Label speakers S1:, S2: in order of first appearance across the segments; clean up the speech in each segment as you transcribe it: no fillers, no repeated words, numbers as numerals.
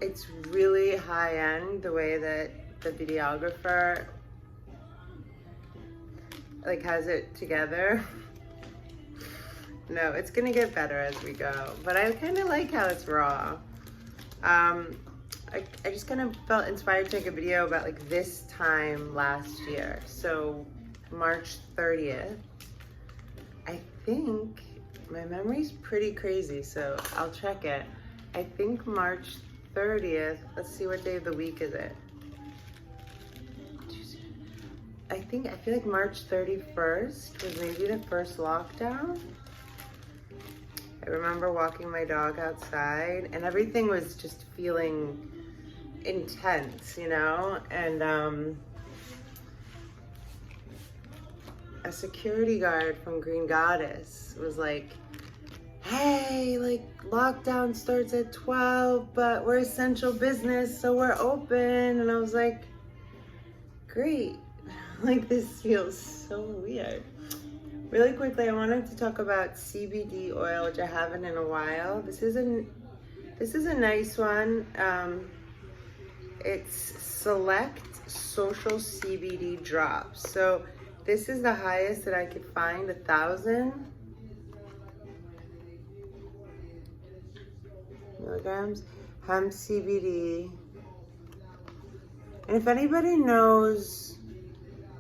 S1: it's really high end the way that the videographer like has it together. No, it's gonna get better as we go, but I kind of like how it's raw. I just kind of felt inspired to make a video about like this time last year. So March 30th, I think, my memory's pretty crazy, so I'll check it. I think March 30th, let's see what day of the week is it. I feel like March 31st was maybe the first lockdown. I remember walking my dog outside and everything was just feeling intense, you know? And a security guard from Green Goddess was like, hey, like lockdown starts at 12, but we're essential business, so we're open. And I was like, great. Like, this feels so weird. Really quickly, I wanted to talk about CBD oil, which I haven't in a while. This is a nice one. It's Select Social CBD drops. So this is the highest that I could find, 1,000 milligrams. Hemp CBD. And if anybody knows,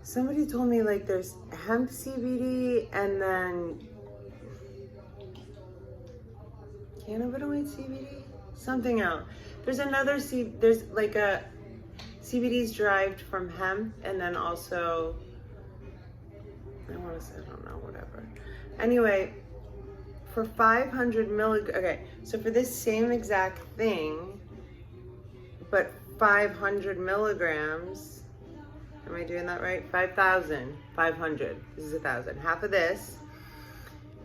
S1: somebody told me like there's hemp CBD and then cannabinoid CBD, something else. There's another there's like a CBD's derived from hemp, and then also I don't know, whatever. Anyway, for 500 milligrams, okay, so for this same exact thing, but 500 milligrams, am I doing that right? 5,500, this is 1,000, half of this.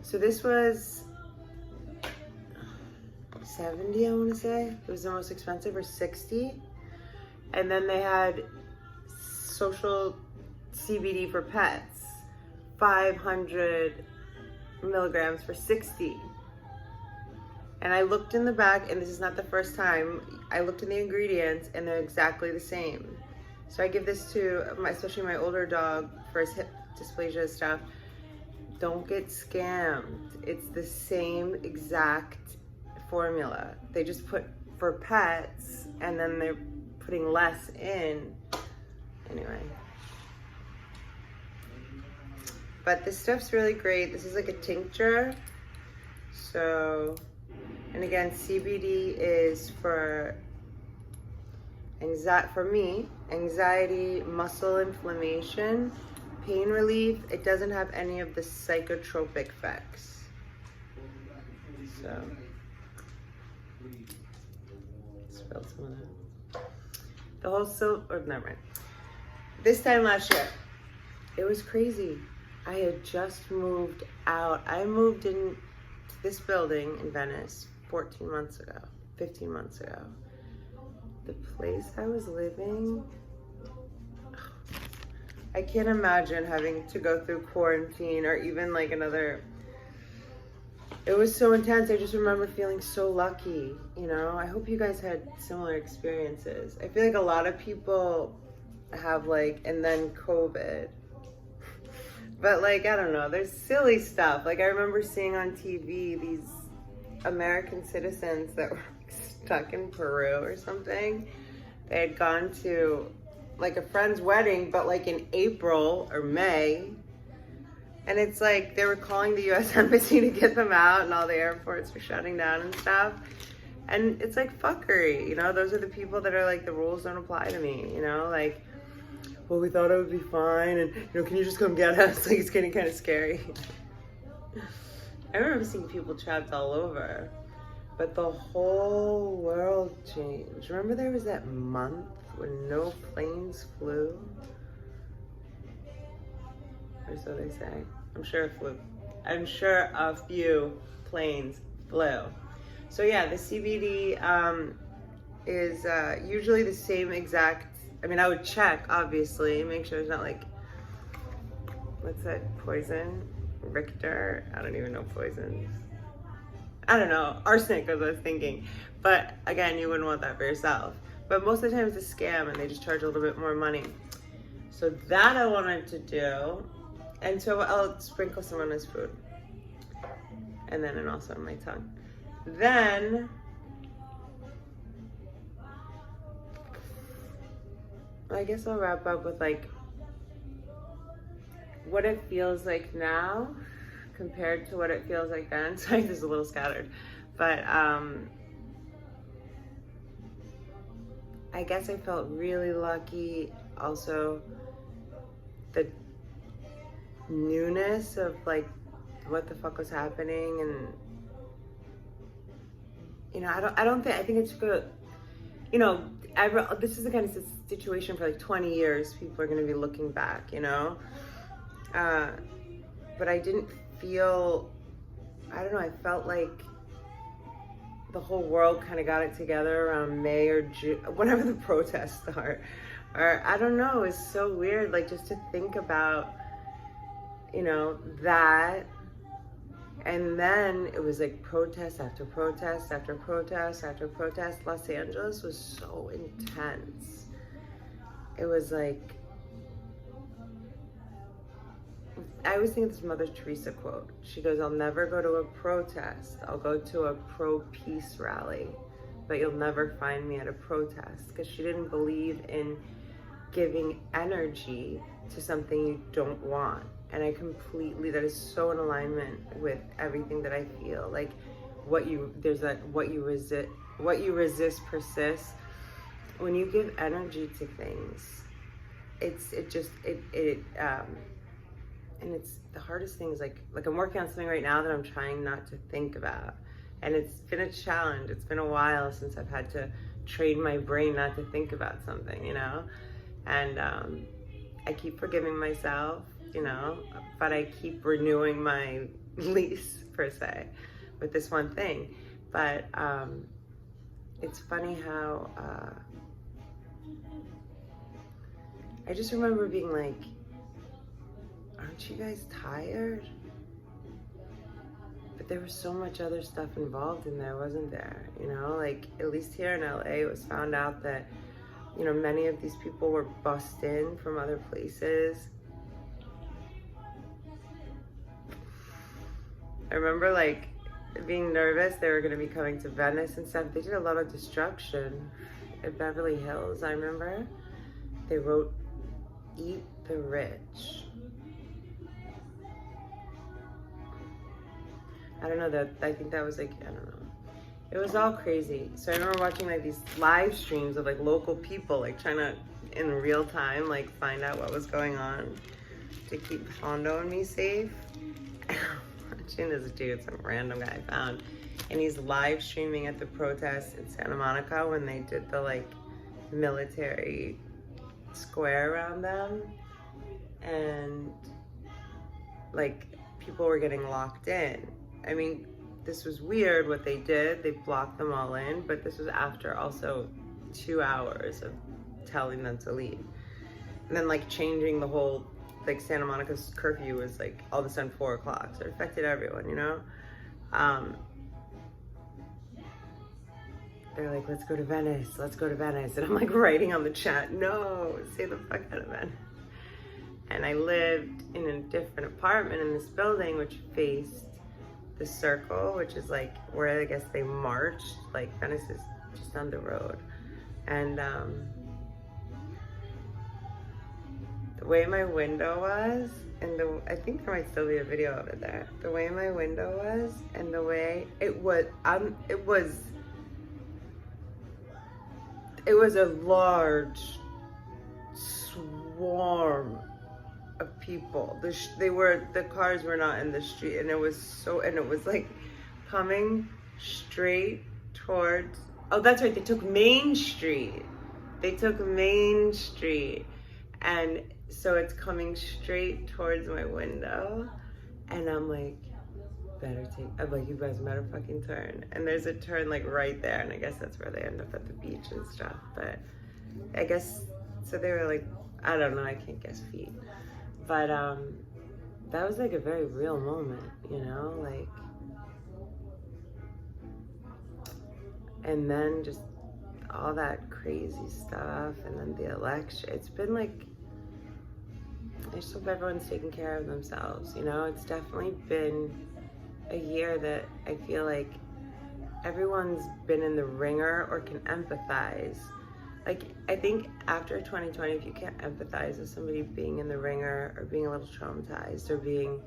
S1: So this was 70, I wanna say. It was the most expensive, or 60. And then they had Social CBD for pets, 500 milligrams for 60. And I looked in the back, and this is not the first time, I looked in the ingredients and they're exactly the same. So I give this to especially my older dog for his hip dysplasia stuff. Don't get scammed. It's the same exact formula. They just put for pets and then they're putting less in. Anyway. But this stuff's really great. This is like a tincture. So, and again, CBD is for me, anxiety, muscle inflammation, pain relief. It doesn't have any of the psychotropic effects. So, spilled some of that. The whole never mind. This time last year, it was crazy. I had just moved out. I moved into this building in Venice 15 months ago. The place I was living, I can't imagine having to go through quarantine or even like another, it was so intense. I just remember feeling so lucky, you know? I hope you guys had similar experiences. I feel like a lot of people have like, and then COVID. But like, I don't know, there's silly stuff. Like I remember seeing on TV these American citizens that were stuck in Peru or something. They had gone to like a friend's wedding, but like in April or May. And it's like they were calling the US Embassy to get them out and all the airports were shutting down and stuff. And it's like fuckery, you know? Those are the people that are like, the rules don't apply to me, you know? Like, well, we thought it would be fine, and you know, can you just come get us? Like, it's getting kind of scary. I remember seeing people trapped all over, but the whole world changed. Remember there was that month when no planes flew? Or so they say. I'm sure it flew. I'm sure a few planes flew. So yeah, the CBD is usually the same exact. I mean, I would check, obviously, make sure it's not like, what's that poison? Richter? I don't even know poisons. I don't know, arsenic was what I was thinking. But again, you wouldn't want that for yourself. But most of the time it's a scam and they just charge a little bit more money. So that I wanted to do. And so I'll sprinkle some on his food. And also on my tongue. Then I guess I'll wrap up with like what it feels like now compared to what it feels like then. Sorry, this is a little scattered. But I guess I felt really lucky. Also, the newness of like what the fuck was happening, and you know, I think it's good. You know, this is the kind of situation for like 20 years people are going to be looking back, you know. But I didn't feel, I don't know, I felt like the whole world kind of got it together around May or June, whenever the protests are. Or I don't know, it's so weird, like just to think about, you know, that. And then it was like protest after protest after protest after protest. Los Angeles was so intense. It was like, I always think of this Mother Teresa quote. She goes, "I'll never go to a protest. I'll go to a pro-peace rally, but you'll never find me at a protest." Because she didn't believe in giving energy to something you don't want. And I completely, that is so in alignment with everything that I feel. Like what you resist persists. When you give energy to things, and it's the hardest thing is like I'm working on something right now that I'm trying not to think about. And it's been a challenge. It's been a while since I've had to train my brain not to think about something, you know? And I keep forgiving myself, you know, but I keep renewing my lease, per se, with this one thing. But it's funny how I just remember being like, aren't you guys tired? But there was so much other stuff involved in there, wasn't there? You know, like at least here in LA, it was found out that, you know, many of these people were bussed in from other places. I remember like being nervous they were going to be coming to Venice and stuff. They did a lot of destruction at Beverly Hills. I remember they wrote "Eat the Rich." I don't know, that I think that was like, I don't know. It was all crazy. So I remember watching like these live streams of like local people like trying to in real time like find out what was going on to keep Hondo and me safe. Watching this dude, some random guy I found, and he's live streaming at the protest in Santa Monica when they did the like military square around them, and like people were getting locked in. I mean, this was weird what they did. They blocked them all in, but this was after also 2 hours of telling them to leave. And then like changing the whole, like Santa Monica's curfew was like all of a sudden 4 o'clock. So it affected everyone, you know? They're like, let's go to Venice, let's go to Venice. And I'm like writing on the chat, no, stay the fuck out of Venice. And I lived in a different apartment in this building, which faced the circle, which is like where I guess they marched. Like Venice is just down the road. And the way my window was, and I think there might still be a video of it there. The way my window was, and the way it was a large swarm of people. The cars were not in the street, and it was like coming straight towards, oh that's right, they took Main Street, and so it's coming straight towards my window, and I'm like, you guys better fucking turn. And there's a turn like right there, and I guess that's where they end up at the beach and stuff. But I guess, so they were like, I don't know, I can't guess feet. But that was like a very real moment, you know, like and then just all that crazy stuff, and then the election. It's been like, I just hope everyone's taking care of themselves, you know? It's definitely been a year that I feel like everyone's been in the ringer or can empathize. Like, I think after 2020, if you can't empathize with somebody being in the ringer or being a little traumatized or being,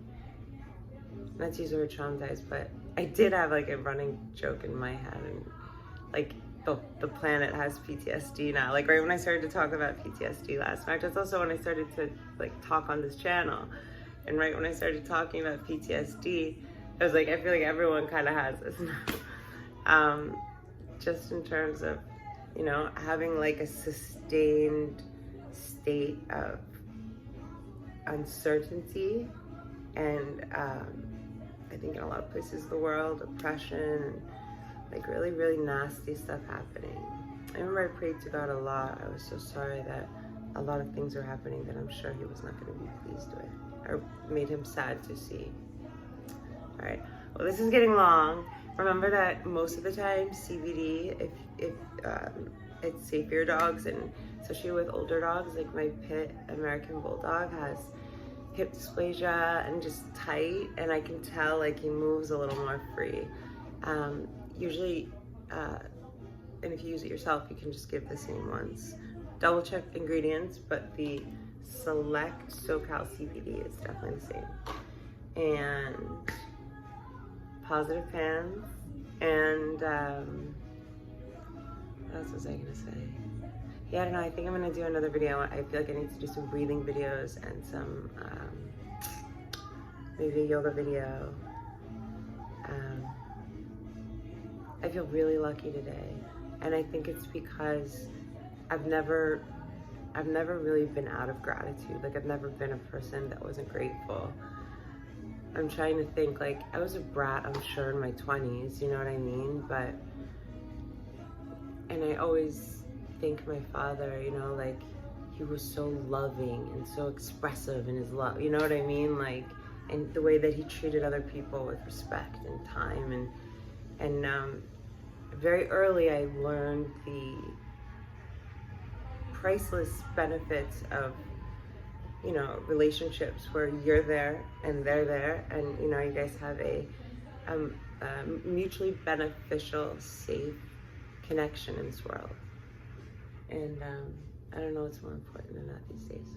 S1: not to use the word traumatized, but I did have like a running joke in my head, and like the planet has PTSD now. Like right when I started to talk about PTSD last night, that's also when I started to like talk on this channel. And right when I started talking about PTSD, I was like, I feel like everyone kind of has this now. Just in terms of, you know, having like a sustained state of uncertainty, and I think in a lot of places in the world, oppression, and like really, really nasty stuff happening. I remember I prayed to God a lot. I was so sorry that a lot of things were happening that I'm sure he was not going to be pleased with, or made him sad to see. All right, well, this is getting long. Remember that most of the time, CBD, if it's safe for your dogs, and especially with older dogs, like my pit American Bulldog has hip dysplasia and just tight, and I can tell like he moves a little more free. Usually, and if you use it yourself, you can just give the same ones. Double check ingredients, but the Select SoCal CBD is definitely the same. And positive fans, and what else was I gonna say? Yeah, I don't know, I think I'm gonna do another video. I feel like I need to do some breathing videos and some, maybe a yoga video. I feel really lucky today, and I think it's because I've never really been out of gratitude. Like, I've never been a person that wasn't grateful. I'm trying to think, like, I was a brat, I'm sure, in my 20s, you know what I mean? And I always thank my father, you know, like, he was so loving and so expressive in his love, you know what I mean? Like, and the way that he treated other people with respect and time, and very early I learned the priceless benefits of, you know, relationships where you're there and they're there, and you know, you guys have a mutually beneficial, safe connection in this world. And I don't know what's more important than that these days.